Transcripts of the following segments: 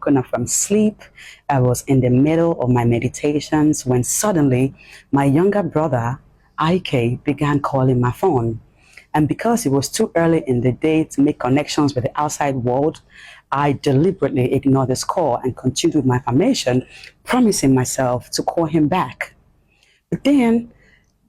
Woken up from sleep. I was in the middle of my meditations when suddenly my younger brother, IK, began calling my phone. And because it was too early in the day to make connections with the outside world, I deliberately ignored his call and continued with my formation, promising myself to call him back. But then,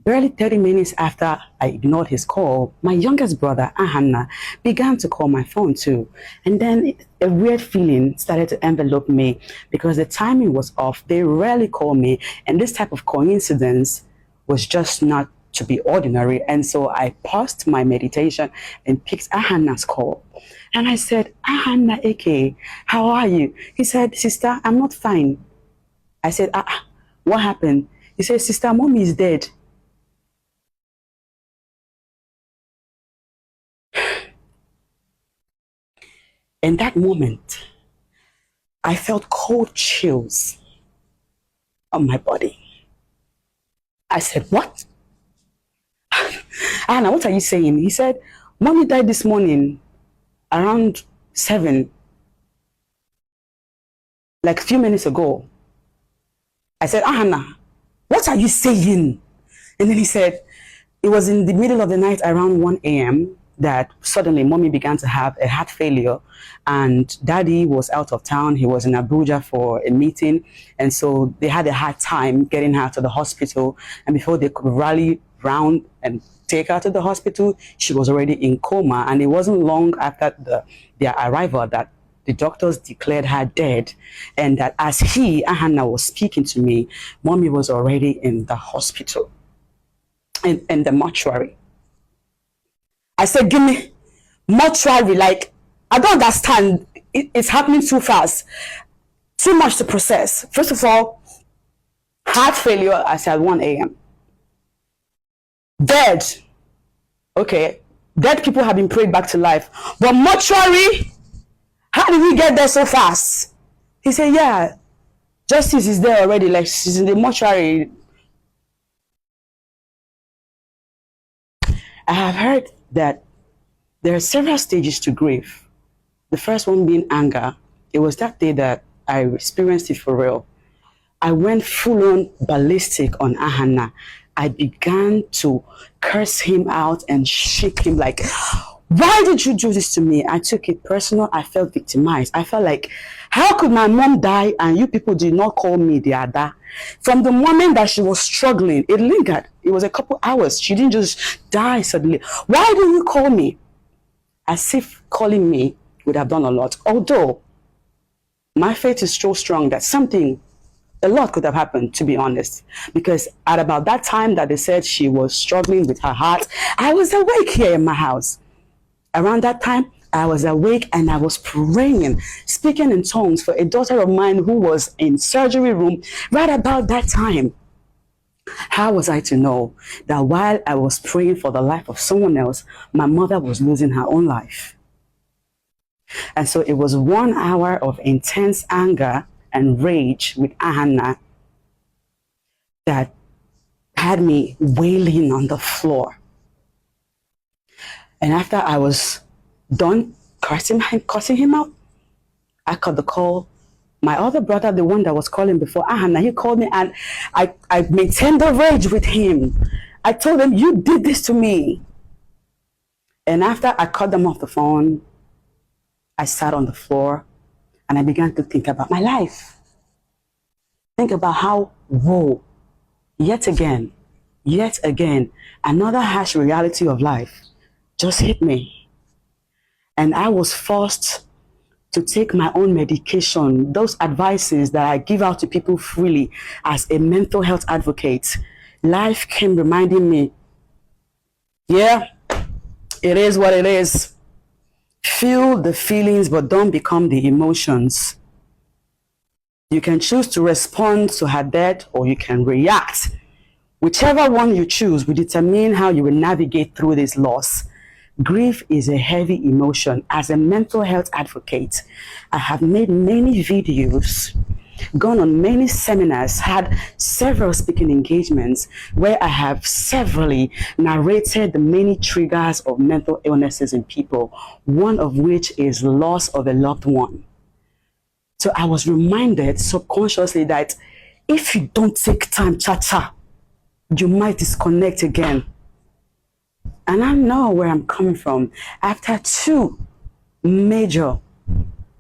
barely 30 minutes after I ignored his call, my youngest brother, Ahanna, began to call my phone too. And then a weird feeling started to envelop me because the timing was off. They rarely call me, and this type of coincidence was just not to be ordinary. And so I paused my meditation and picked Ahanna's call. And I said, Ahanna Eke, how are you? He said, Sister, I'm not fine. I said, what happened? He said, Sister, mommy is dead. In that moment, I felt cold chills on my body. I said, what? Anna, what are you saying? He said, mommy died this morning around 7, like a few minutes ago. I said, Anna, what are you saying? And then he said, it was in the middle of the night around 1 a.m. that suddenly mommy began to have a heart failure, and daddy was out of town. He was in Abuja for a meeting, and so they had a hard time getting her to the hospital. And before they could rally round and take her to the hospital, she was already in coma. And it wasn't long after their arrival that the doctors declared her dead, and that as Ahanna, was speaking to me, mommy was already in the hospital, in the mortuary. I said, give me mortuary, like, I don't understand. It's happening too fast. Too much to process. First of all, heart failure as at 1 a.m. Dead. Okay. Dead people have been prayed back to life. But mortuary, how did we get there so fast? He said, yeah, Justice is there already. Like, she's in the mortuary. I have heard that there are several stages to grief. The first one being anger. It was that day that I experienced it for real. I went full on ballistic on Ahanna. I began to curse him out and shake him like, why did you do this to me? I took it personal. I felt victimized. I felt like, how could my mom die and you people did not call me the other? From the moment that she was struggling, it lingered. It was a couple hours. She didn't just die suddenly. Why didn't you call me? As if calling me would have done a lot. Although my faith is so strong that a lot could have happened, to be honest. Because at about that time that they said she was struggling with her heart, I was awake here in my house. Around that time, I was awake and I was praying, speaking in tongues for a daughter of mine who was in surgery room right about that time. How was I to know that while I was praying for the life of someone else, my mother was losing her own life? And so it was 1 hour of intense anger and rage with Ahanna that had me wailing on the floor. And after I was done cursing him out, I cut the call. My other brother, the one that was calling before Ahanna, he called me and I maintained the rage with him. I told him, you did this to me. And after I cut them off the phone, I sat on the floor and I began to think about my life. Think about how, whoa, yet again, another harsh reality of life just hit me. And I was forced to take my own medication, those advices that I give out to people freely as a mental health advocate. Life came reminding me, yeah, it is what it is. Feel the feelings, but don't become the emotions. You can choose to respond to her death or you can react. Whichever one you choose will determine how you will navigate through this loss. Grief is a heavy emotion. As a mental health advocate, I have made many videos, gone on many seminars, had several speaking engagements where I have severally narrated the many triggers of mental illnesses in people, one of which is loss of a loved one. So I was reminded subconsciously that if you don't take time, chacha, you might disconnect again. And I know where I'm coming from. After 2 major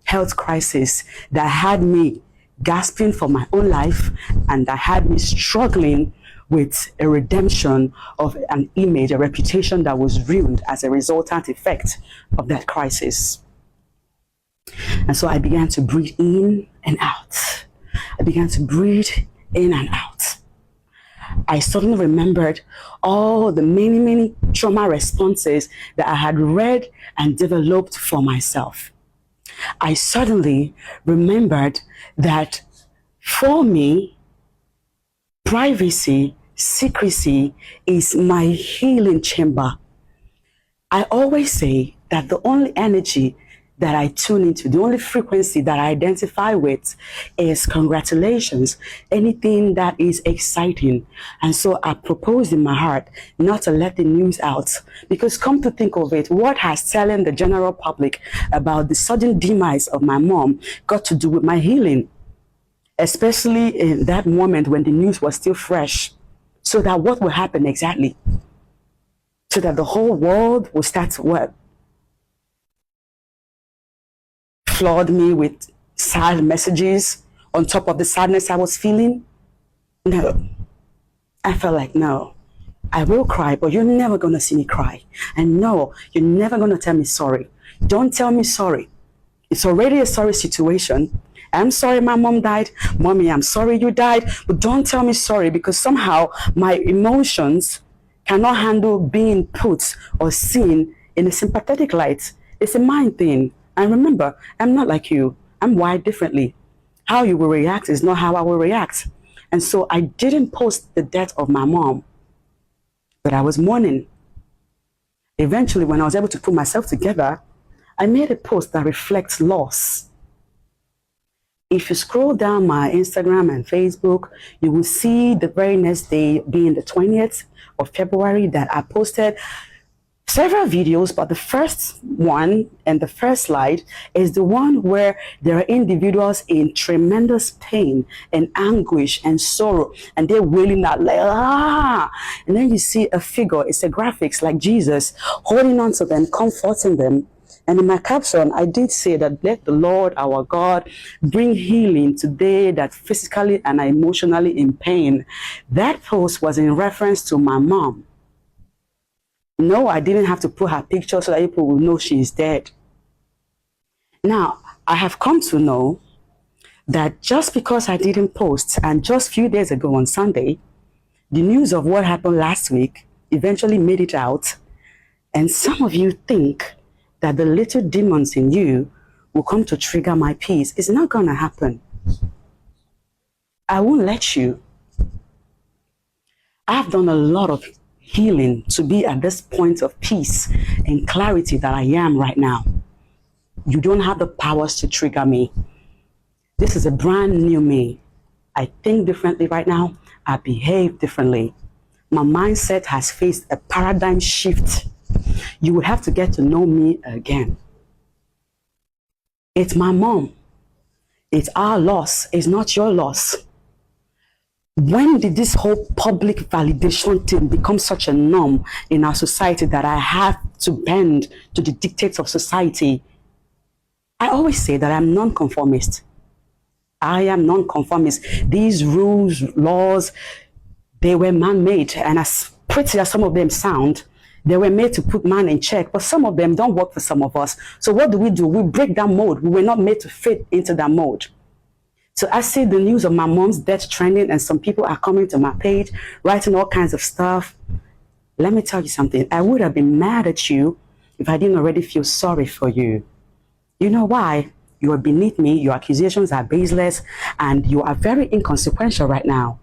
health crises that had me gasping for my own life and that had me struggling with a redemption of an image, a reputation that was ruined as a resultant effect of that crisis. And so I began to breathe in and out. I began to breathe in and out. I suddenly remembered all the many trauma responses that I had read and developed for myself. I suddenly remembered that for me, privacy, secrecy is my healing chamber. I always say that the only energy that I tune into, the only frequency that I identify with is congratulations, anything that is exciting. And so I proposed in my heart not to let the news out, because come to think of it, what has telling the general public about the sudden demise of my mom got to do with my healing? Especially in that moment when the news was still fresh. So that what will happen exactly? So that the whole world will start to what? Flood me with sad messages on top of the sadness I was feeling? No. I felt like, no, I will cry, but you're never going to see me cry. And no, you're never going to tell me sorry. Don't tell me sorry. It's already a sorry situation. I'm sorry my mom died. Mommy, I'm sorry you died. But don't tell me sorry, because somehow my emotions cannot handle being put or seen in a sympathetic light. It's a mind thing. And remember, I'm not like you. I'm wired differently. How you will react is not how I will react. And so I didn't post the death of my mom, but I was mourning. Eventually, when I was able to put myself together, I made a post that reflects loss. If you scroll down my Instagram and Facebook, you will see the very next day, being the 20th of February, that I posted several videos, but the first one and the first slide is the one where there are individuals in tremendous pain and anguish and sorrow, and they're wailing out like, ah! And then you see a figure, it's a graphics like Jesus holding on to them, comforting them. And in my caption, I did say that let the Lord our God bring healing to they that physically and emotionally in pain. That post was in reference to my mom. No, I didn't have to put her picture so that people will know she is dead. Now, I have come to know that just because I didn't post, and just a few days ago on Sunday, the news of what happened last week eventually made it out, and some of you think that the little demons in you will come to trigger my peace. It's not going to happen. I won't let you. I've done a lot of healing to be at this point of peace and clarity that I am right now. You don't have the powers to trigger me. This is a brand new me. I think differently right now. I behave differently. My mindset has faced a paradigm shift. You will have to get to know me again. It's my mom. It's our loss. It's not your loss. When did this whole public validation thing become such a norm in our society that I have to bend to the dictates of society? I always say that I'm non-conformist. I am non-conformist. These rules, laws, they were man-made, and as pretty as some of them sound, they were made to put man in check, but some of them don't work for some of us. So what do? We break that mold. We were not made to fit into that mold. So I see the news of my mom's death trending, and some people are coming to my page, writing all kinds of stuff. Let me tell you something. I would have been mad at you if I didn't already feel sorry for you. You know why? You are beneath me, your accusations are baseless, and you are very inconsequential right now.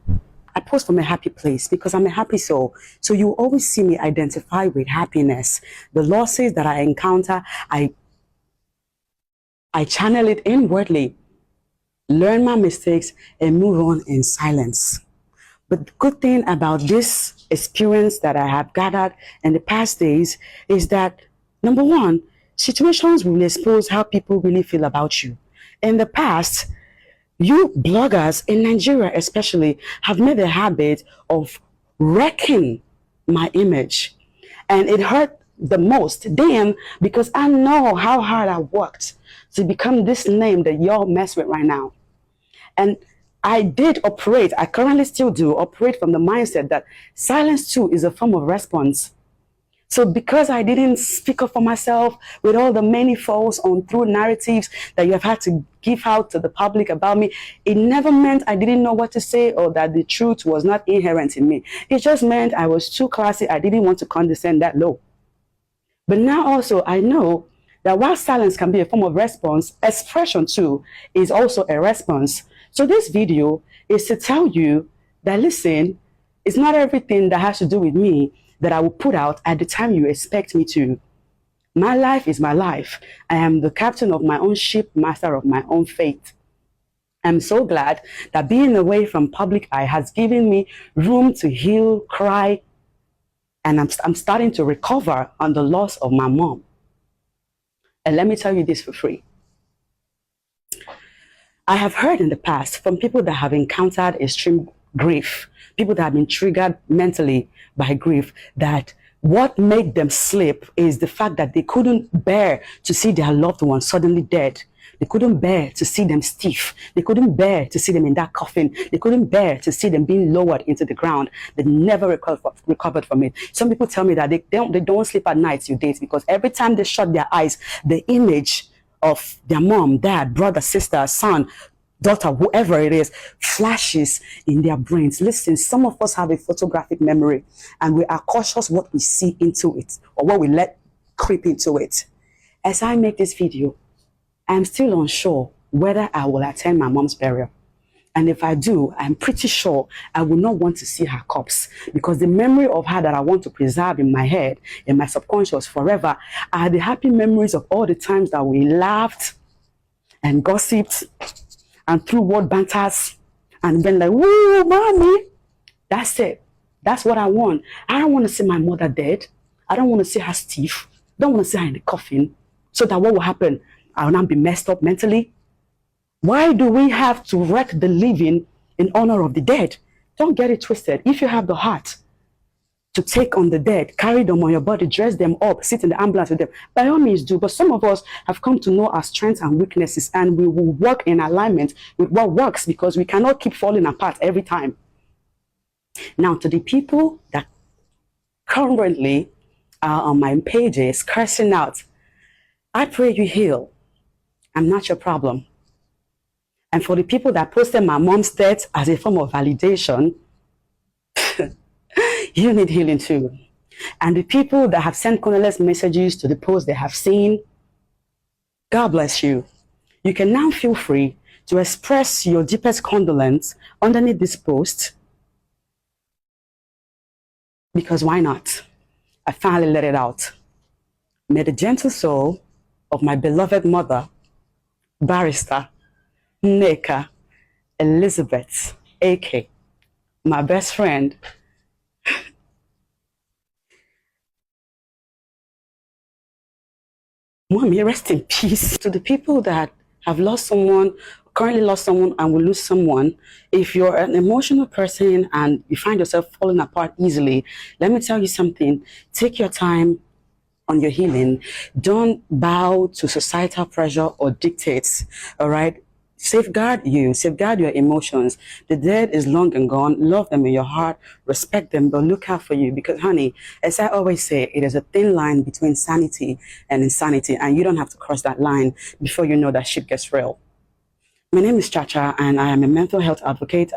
I post from a happy place because I'm a happy soul. So you always see me identify with happiness. The losses that I encounter, I channel it inwardly, learn my mistakes, and move on in silence. But the good thing about this experience that I have gathered in the past days is that, number one, situations will expose how people really feel about you. In the past, you bloggers in Nigeria especially have made a habit of wrecking my image. And it hurt the most then because I know how hard I worked to become this name that y'all mess with right now. And I did operate, I currently still do operate from the mindset that silence too is a form of response. So because I didn't speak up for myself with all the many false untrue narratives that you have had to give out to the public about me, it never meant I didn't know what to say or that the truth was not inherent in me. It just meant I was too classy. I didn't want to condescend that low. But now also I know that while silence can be a form of response, expression too is also a response. So this video is to tell you that, listen, it's not everything that has to do with me that I will put out at the time you expect me to. My life is my life. I am the captain of my own ship, master of my own fate. I'm so glad that being away from public eye has given me room to heal, cry, and I'm starting to recover on the loss of my mom. And let me tell you this for free. I have heard in the past from people that have encountered extreme grief, people that have been triggered mentally by grief, that what made them sleep is the fact that they couldn't bear to see their loved one suddenly dead. They couldn't bear to see them stiff. They couldn't bear to see them in that coffin. They couldn't bear to see them being lowered into the ground. They never recovered from it. Some people tell me that they don't sleep at night till days because every time they shut their eyes, the image of their mom, dad, brother, sister, son, daughter, whoever it is, flashes in their brains. Listen, some of us have a photographic memory and we are cautious what we see into it or what we let creep into it. As I make this video, I'm still unsure whether I will attend my mom's burial. And if I do, I'm pretty sure I will not want to see her corpse because the memory of her that I want to preserve in my head, in my subconscious forever, are the happy memories of all the times that we laughed and gossiped and threw word banters and been like, woo, mommy. That's it. That's what I want. I don't want to see my mother dead. I don't want to see her stiff. I don't want to see her in the coffin. So that what will happen? I will not be messed up mentally. Why do we have to wreck the living in honor of the dead? Don't get it twisted. If you have the heart to take on the dead, carry them on your body, dress them up, sit in the ambulance with them, by all means do. But some of us have come to know our strengths and weaknesses, and we will work in alignment with what works because we cannot keep falling apart every time. Now, to the people that currently are on my pages cursing out, I pray you heal. I'm not your problem. And for the people that posted my mom's death as a form of validation, you need healing too. And the people that have sent condolence messages to the post they have seen, God bless you. You can now feel free to express your deepest condolence underneath this post. Because why not? I finally let it out. May the gentle soul of my beloved mother, Barrister Nneka Elizabeth, A.K., my best friend, Mommy, rest in peace. To the people that have lost someone, currently lost someone, and will lose someone, if you're an emotional person and you find yourself falling apart easily, let me tell you something. Take your time on your healing. Don't bow to societal pressure or dictates, all right? Safeguard you, safeguard your emotions. The dead is long and gone. Love them in your heart, respect them, but look out for you because, honey, as I always say, it is a thin line between sanity and insanity, and you don't have to cross that line before you know that shit gets real. My name is Chacha, and I am a mental health advocate.